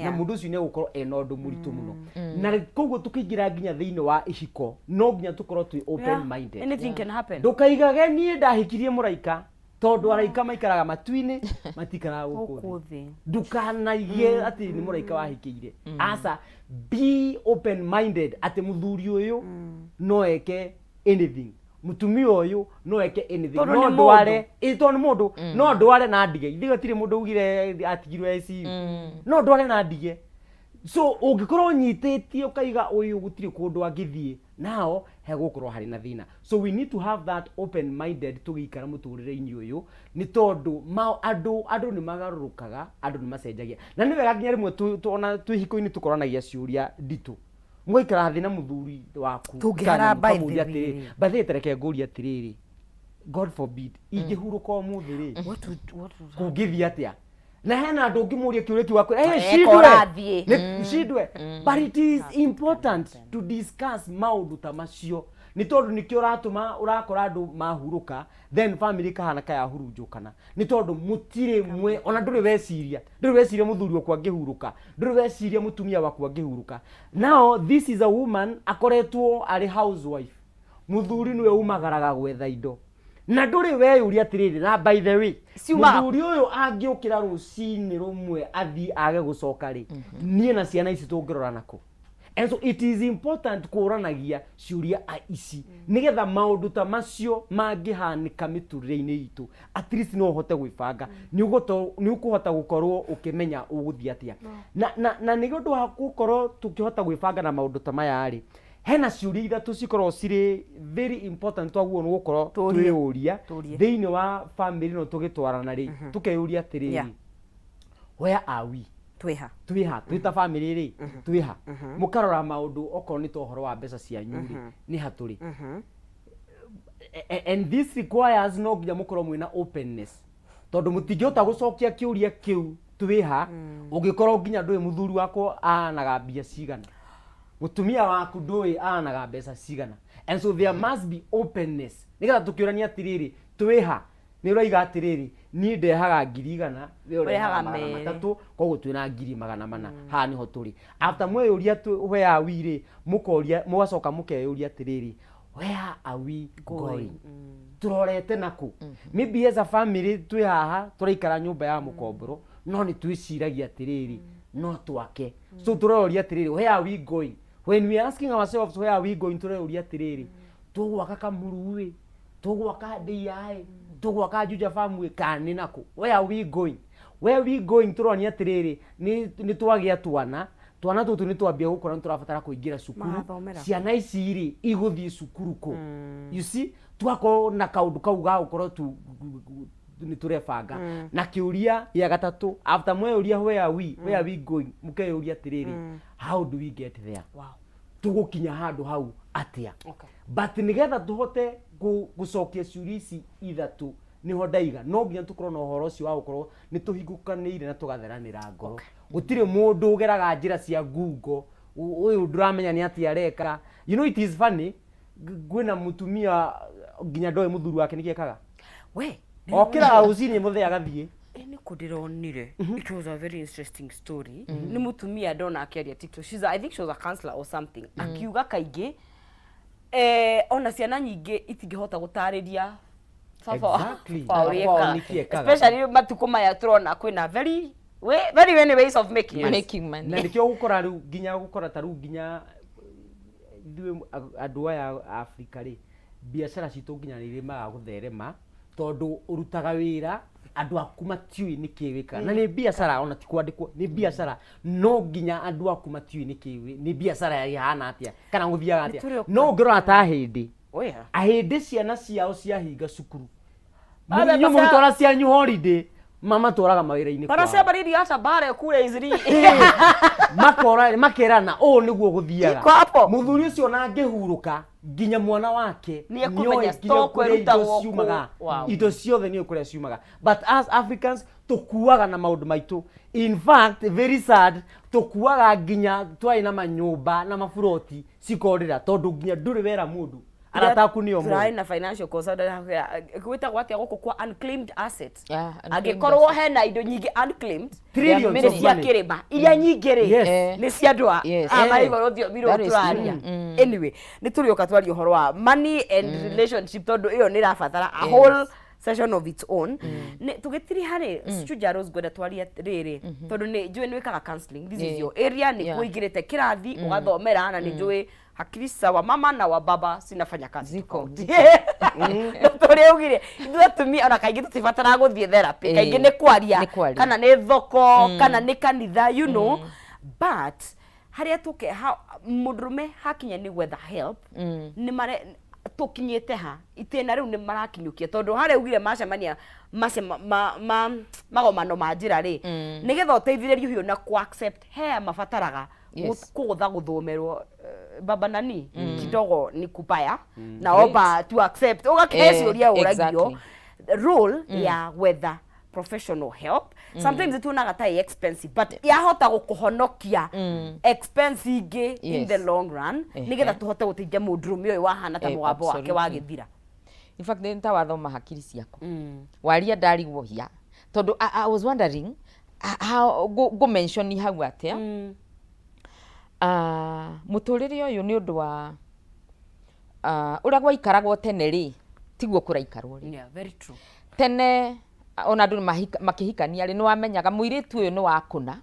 na mundu ucio ni gukorwo ena undu muritu muno na koguo tukiingira nginya thiini wa ihiko no nginya tukorwo twi open minded. Anything can happen. Ndukaigage nie ndahikirie muraika tondu araika maikaraga matuini matikaraga guku thi. Ndukanaige ati ni muraika wahikiire. Asa be open minded ati muthuri uyu no eke anything. Mutumia uyu no eke anything. No ndware ito ni mundu no ndware na ndige. Ithiga tiri mundu ugire atigirwe ICU. No ndware na ndige. So ungikorwo nyitĩtie ukaiga uyu gutiri kundu angithie nao hegukorwo hari na thina. So we need to have that open minded tugikara muturire-ini uyu ni tondu andu ni magarurukaga, andu ni macenjagia. Na ni wega nginya rimwe tuona twihiko-ini tukoranagia ciuria nditu. Mwaikara thina muthuri waku tungihara by the tereke nguri atiriri. God forbid ingihuruka umuthi ri. What kungithia atia? Na hena andu ngimuria kiuria kiwaku shidwe but it is important to discuss maundu ta macio ni tondu nikio ratuma urakora andu mahuruka then family kahana kaya hurunjukana ni tondu mutire mwe ona nduri weciria muthuri wakwa ngihuruka nduri weciria mutumia wakwa ngihuruka. Now this is a woman akoretwo ari housewife muthuri niwe umagaraga gwetha indo na nduri weyuria atiriri na by the way muthuri uyu angiukira rucini rumwe athi age gucoka ri nie na ciana ici tungirora nako. And so it is important kuranagia ciuria ici nigetha maundu ta macio mangihanika miturire-ini itu at least no hote gwibanga ni ukuhota gukorwo ukimenya uguthia atia na ni gundu wa gukorwo tukihota gwibanga na maundu ta maya ri hena ciuria ithatu cikorwo ciri very important twaguo no gukorwo twiuria thiini wa family no tugitwarana ri tukeyuria atiriri where are we twiha twita family ri twiha mukarora maundu okorwo ni tohoro wa mbeca cianyu ri ni haturi and this requires no nginya mukorwo mwina openness tondu mutingihota gucokia kiuria kiu twiha ungikorwo nginya ndui muthuri wako anaga mbia cigana mutumia waku ndui anaga mbeca cigana. And so there must be openness nigetha tukiurania atiriri twiha ni uraiga atiriri ni ndehaga 100,000 we urehaga 300 koguo twina 400,000 ha niho turi after mweyuria where are we ri mukoria mugacoka mukeyuria atiriri where are we going turorete naku maybe as a family twi haha turaikara nyumba ya mukomboro no ni twiciragia atiriri no twake so turoria atiriri where are we going. When we are asking ourselves where are we going turoria atiriri tugwaka kamurui tugwaka ndiyai tugwaka juja famwe kani nako where are we going turonia atiriri ni twagia twana tutu ni twambia gukora turabatara kuingira cukuru ciana ici ri iguthii cukuru ko you see twako na kaundu kau ga gukora tu ni turebanga na kiuria ya gatatu after mweyuria where are we going mukeyuria atiriri how do we get there. Tugukinya handu hau atia but nigetha tuhote gucokia ciuria ici ithatu niho ndaiga no nginya tukorwo na uhoro ucio wa gukorwo ni tuhingukaniire na tugatheranira ngoro gutire mundu ugeraga njira cia ngungo uyu nduramenya ni atia areka. You know it is funny gwina mutumia nginya ndoe muthuri wake nikiekaga we okira ucini muthe agathie ni kudironire. It was a very interesting story. Ni mutumia ndona akiaria TikTok. I think she was a counselor or something. Akiuga kaingi ona ciana nyingi itingihota gutariria especially matuko maya turona kwina very many ways of making money. Na nikio gukora riu nginya gukora taru nginya ithuĩ andu aya Africa ri biashara citu nginya ni maga gutherema tondu urutaga wira andu aku matiui ni kiwika na ni biashara ona ti kwandikwo ni biashara no nginya andu aku matiui ni kiwi ni biashara ya ihana atia kana nguthiaga atia no ngirora ta hindi ahindi ciana ciao cia hinga cukuru Mwenye mutwara cianyu holiday mama turaga mawira-ini kwa. Para cia baridi hata bare kule iziri. Makerana niguo guthiaga. Muthuri ucio na ngihuruka nginya mwana wake ni akumenya stock eruta ciumaga. Indo ciothe ni ukuria ciumaga. But as Africans tukuaga na maundu maitu. In fact very sad tukuaga nginya twaina manyumba na mafuroti cikorira tondu nginya nduri wera mundu. Arataku ni omo. Try na financial consultant kwita gwati guku kwa unclaimed assets. Agikorwo hena indo nyingi unclaimed trillions of money. Kireba iria nyingi ri ni cia ndwa amaigoro thio biro turaria. Anyway ni turioka twari uhoro wa money and relationship tondu iyo ni rafatara a whole session of its own. Tugitiri hari Studio Rose gwenda twari riri tondu ni njui ni wikaga counseling. This is your area ni kuigirite kirathi ugathomera na ni njui hakiri sawa mama na wa baba sinafanya kazi ziko tore ugire ithuĩ atumia ona kaingĩ tutibatara guthie therapy kaingĩ ni kwaria kana ni thoko kana ni kanitha you know but haria tuke mundurume hakinya ni gwetha help ni mare tukinyete ha itena riu ni marakinyukia tondu haria ugire macemania magomano ma njira ri nigetha uteithiririo hiyo na ku accept he mabataraga kugutha guthomerwo baba nani kidogo ni kupaya naomba to accept ugakeciuria uragio role ya whether professional help sometimes tunaga ta expensive but yahota gukuhonokia expense ingi in the long run nigetha tuhote guteithia mundurume uyu wahana ta mwambo wake wagithira. In fact nta wathoma hakiri ciako waria ndarigwo hia tondu I was wondering how go mention hau atia muturire uyu ni undu wa uria gwaikaragwo tene ri tiguo kuraikarwo ri. Yeah, very true. Tene ona andu makihikania ri ni wamenyaga muiritu uyu ni wakuna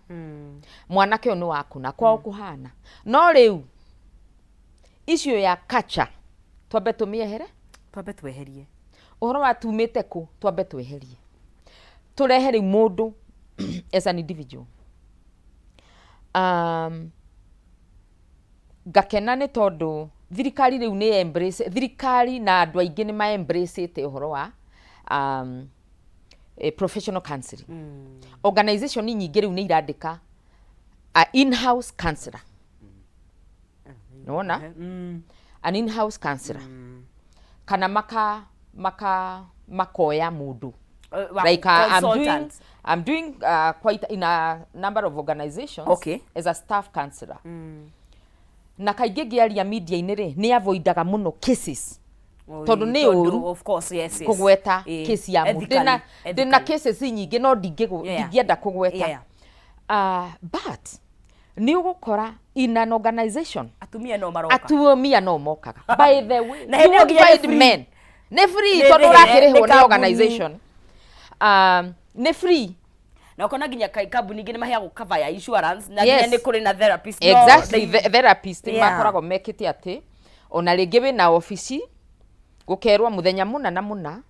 mwanake uyu ni wakuna kwao kuhana no riu issue ya culture twambe tumiehere twambe tweherie uhoro wa tumite ku twambe tweherie turehere mundu as an individual gakena ni tondu thirikari riu ni embrace thirikari na andu aingi ni ma embrace te uhoro wa professional counseling. Organization nyingi riu ni irandika a in-house counselor. Nona an in-house counselor kana makoya mundu like I'm doing quite in a number of organizations as a staff counselor. Na kaingĩ ngiaria media-inĩ ri ni avoidaga muno cases tondu ni uru of course yes kugweta case ya mundu ndina cases nyingi no ndingienda kugweta but ni ugukora in an organization atumia no mokaga by the way na hene find men ne free tondu rakirihwo ni organization ne free na ukona ginya kambuni ngine maheagwo cover ya insurance na ginya ni kuri na therapist exactly therapist makoragwo mekite ati ona ringi we na office gukerwa muthenya muna na muna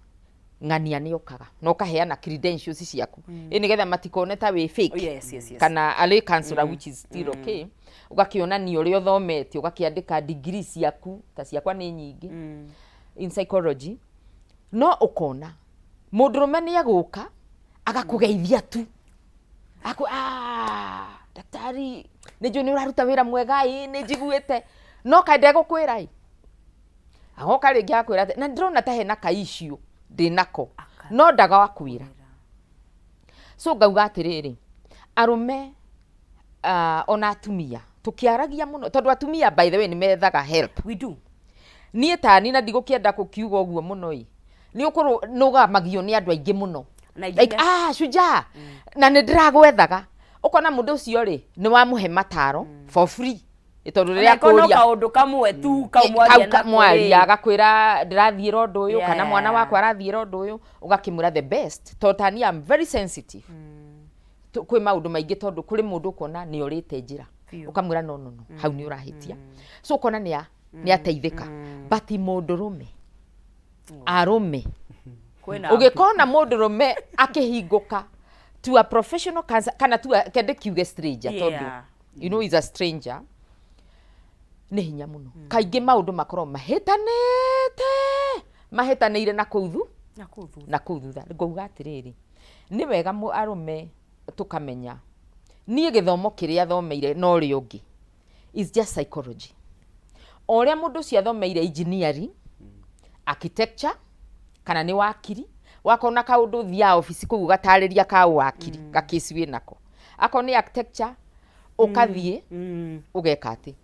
ng'ania ni okaga no kaheana credentials ciaku nigetha matikone ta we fake kana ali counselor which is still okay ugakiona ni uri uthomete ugakiandika degree ciaku ta ciakwa ni nyingi in psychology no ukona mundurume ni aguka agakugeithia tu daktari nijo ni uraruta wira mwega ni njiguite no kaende gukwira agoka ringi akwira na ndirona ta hena kaishio ndinako no ndaga wakwira so ngauga atiriri arume ona atumia tukiaragia muno tondu atumia by the way ni methaga help we do nie tani na ndigukienda kukiuga uguo muno ni ukuru nuga magio ni andu aingi muno like shujaa na ni ndiragwethaga ukona mundu ucio ri ni wamuhe mataro for free itondu riria kuria kaundu kamwe tu kamwaria agakwira ndirathiira undu uyu kana mwana wakwa arathiira undu uyu ugakimura the best totally I'm very sensitive kwi maundu maingi tondu kuri mundu ukona ni urite njira ukamwira no hau ni urahitia so ukona ni ateithika but mundurume arume ugikona mundu rume akihinguka to a professional kana to a kende kiuge stranger tondu you know is a stranger ni hinya muno kaingi maundu makorwo mahitaniire na kuuthu thutha ngauga atiriri ni wega mu arume tukamenya nie githomo kiria thomeire no ri ungi is just psychology oria mundu cia thomeire engineering architecture kana ni wakiri wakona kaundu thia office ku gatariria ka wakiri gakisi wi nako ako ni architecture ukathie ugeka ati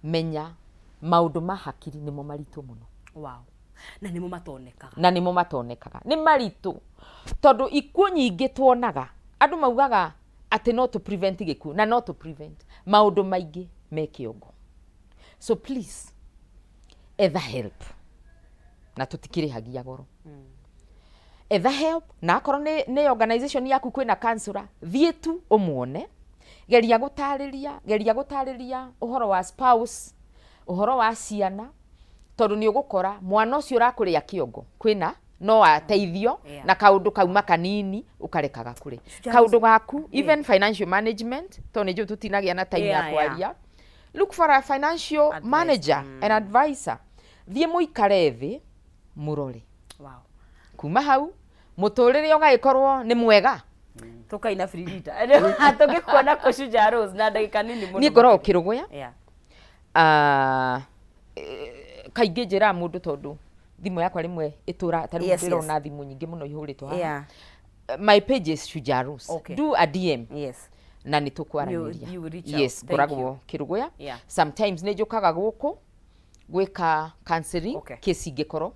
menya maundu ma hakiri nimo maritu muno na nimo matonekaga ni maritu tondu ikuo nyingi tuonaga andu maugaga ati no to prevent gikuo na no to prevent maundu maingi me kiongo so please ether help na tutikirihagia goro ether help na akorwo ni organization yaku kwina counselor thie tu umuone geria gutariria uhoro wa spouse uhoro wa ciana tondu ni ugukora mwana ucio urakuria kiongo kwina no ateithio na kaundu kauma kanini ukarekaga kuri kaundu gaku even financial management to ni ju tutinagia na time ya kwaria look for a financial manager and advisor thie muikare thi murore kuma hau muturire ugagikorwo ni mwega tukaina frigita atugikuona kushujaa Rose na ndagika nini muno ni ngoro kiruguya kaingi njira mundu tondu thimu yakwa rimwe itura tari ndirona thimu nyingi muno ihuritwo haha my page is Shujaa Rose do a DM na nitukwaraniria ngoragwo kiruguya sometimes ni njukaga guku gwika counseling case ingikoro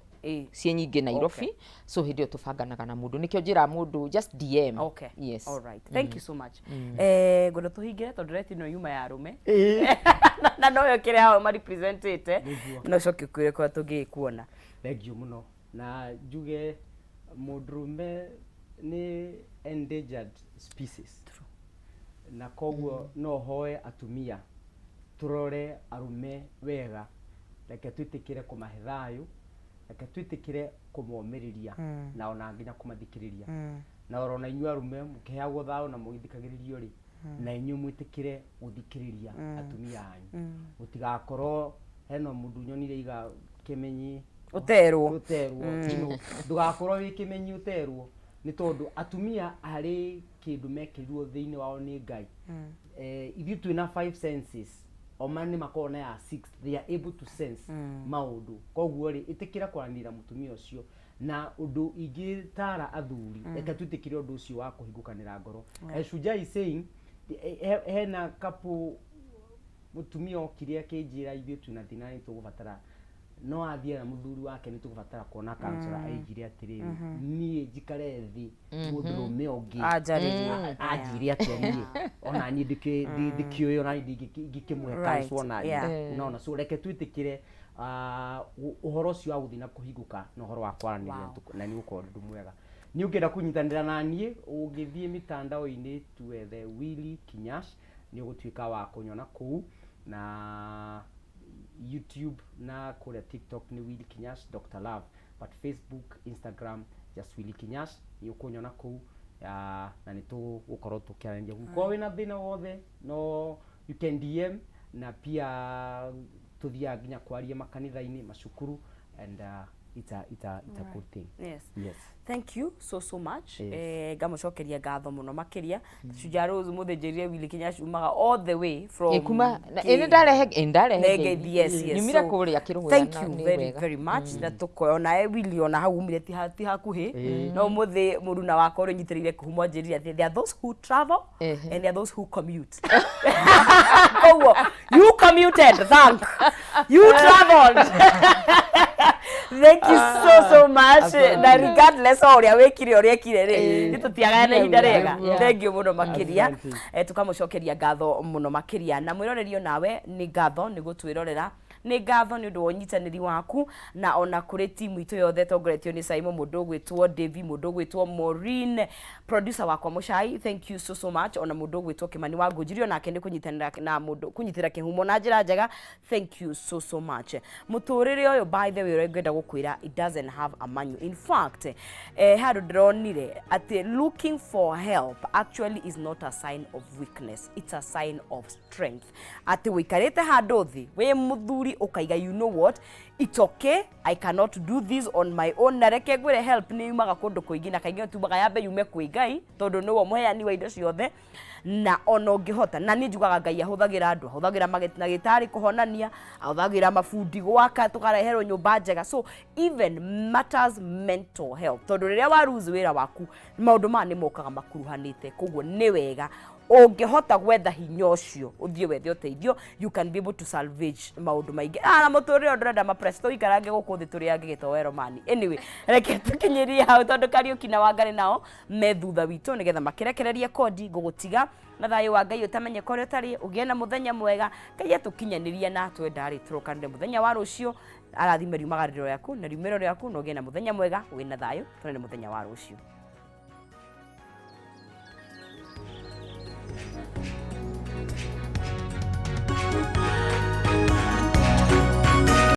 cie nyingi Nairobi so hindio tubanganaga na mundu nikio njira mundu just DM all right thank you so much ngondo tuhingire tondu reti no yuma ya rume na no yo kire hao mari presentete no coki kwire kwa tungikuona thank you muno na njuge mundurume ni endangered species na koguo no hoe atumia turore arume wega reke twitikire kumahe thayu reke twitikire kumomiriria na ona nginya kumathikiriria na orona inyu arume mukiheagwo thayu na mugithikagiririo ri na inyu mwitikire guthikiriria atumia anyu mutigakorwo heno mundu nyonire iga kimenyi uterwo ndugakorwo wi kimenyi uterwo ni tondu atumia ari kindu mekirirwo thiini wao ni Ngai if you twina 5 senses omani makona ya 6 they are able to sense maundu koguo ri itikira kwaranira mutumia ucio na undu ingitara athuri eka twitikire undu ucio wa kuhingukanira ngoro Shujaa is saying hena kapu mutumia okiria kinjira ithu twina thina ni tugubatara no athie na muthuri wake ni tugubatara kuona counselor aigire atiriri nie njikare thi mundurume ongi ajire atiri ona ni ndikioyo na ngikimwe counselor na unaona so reke twitikire uhoro cio wa guthina kuhinguka na uhoro wa kwaraniria na ni uko ndu mwega ni ukenda kunyitanira na nie ugithie mitandao-ini tuethe Willy Kinyash ni ugutwika wa kunyona kuu na YouTube na kule TikTok ni Willy Kinyash Dr. Love but Facebook Instagram just Willy Kinyash ni ukunyona kuu na ni tu ukorwo tukiarania kwa wina thina wothe no you can DM na pia tuthia nginya kwaria makanitha-ini macukuru and it's a good thing. Yes. Thank you so much. Gamucokeria ngatho muno makiria. Shujaa Rose muthenjerie Willy Kinyash umaga all the way from kuma ene ndarehe yes. Nyumira kuria kirugu thank you very much na tukoona Willy ona hau umire ti hakuhi no muthi muruna wako uri nyitirire kuhumwa njirira there are those who travel and there are those who commute. Oh, you commuted, thank you traveled. Thank you so much. Na regardless oria wekire oria kire ri nitutiaga na ihinda rega. Thank you muno makiria tukamucokeria ngatho muno makiria na mwirorerio nawe ni ngatho ni gutwirorera nĩ ngatho nĩ ũndũ wa ũnyitanĩri waku na ona kũrĩ timu itũ yothe tongoretio nĩ Simon, mũndũ ũgwĩtwo Davy, mũndũ ũgwĩtwo Maureen, producer wakwa Mũchai, thank you so much, ona mũndũ ũgwĩtwo Kimani wa Ngũnjirio nake nĩ kũnyitanĩra na mũndũ kũnyitĩra kĩhumo na njĩra njega, thank you so much. Mũtũrĩre ũyũ by the way ũrĩa ngwenda gũkwĩra, it doesn't have a manual. In fact handũ ndĩronire atĩ looking for help actually is not a sign of weakness, it's a sign of strength. Atĩ wĩikarĩte handũ thĩ wĩ mũthuri ũkaiga you know what, it's okay, I cannot do this on my own, na reke ngwĩre help nĩ yumaga kũndũ kũingĩ na kaingĩ tumaga yambe yume kwĩ Ngai tondũ nĩwe mũheani wa indo ciothe, na ona ũngĩhota, na niĩ njugaga Ngai ahũthagĩra andũ, ahũthagĩra magĩtarĩ kũhonania, ahũthagĩra mabundi gwaka, tũkareherwo nyũmba njega. So even matters mental health, tondũ rĩrĩa wa lose wĩra waku maũndũ maya nĩ mokaga makuruhanĩte, koguo nĩ wega ũngĩhota gwetha hinya ũcio ũthiĩ wethe ũteithio, you can be able to salvage maũndũ maingĩ. Na mũtũrĩre ndĩrenda mapresto ikarange gũkũ thĩ tũrĩange gĩtowero mani. Anyway, reke tũkinyerie hau tondũ Kariuki na Wangari nao me thutha witũ nĩgetha makĩrekererie kodi ngũgũtiga na thayũ wa Ngai ũtamenye kũrĩa ũtariĩ, ũgĩe na mũthenya mwega. Ngai atũkinyanĩrie na twenda tũrokanire mũthenya wa rũciũ, arathime riumagarĩro rĩaku na riumĩro rĩaku, na ũgĩe na mũthenya mwega wĩna thayũ, tũrĩ mũthenya wa rũciũ. Thank you.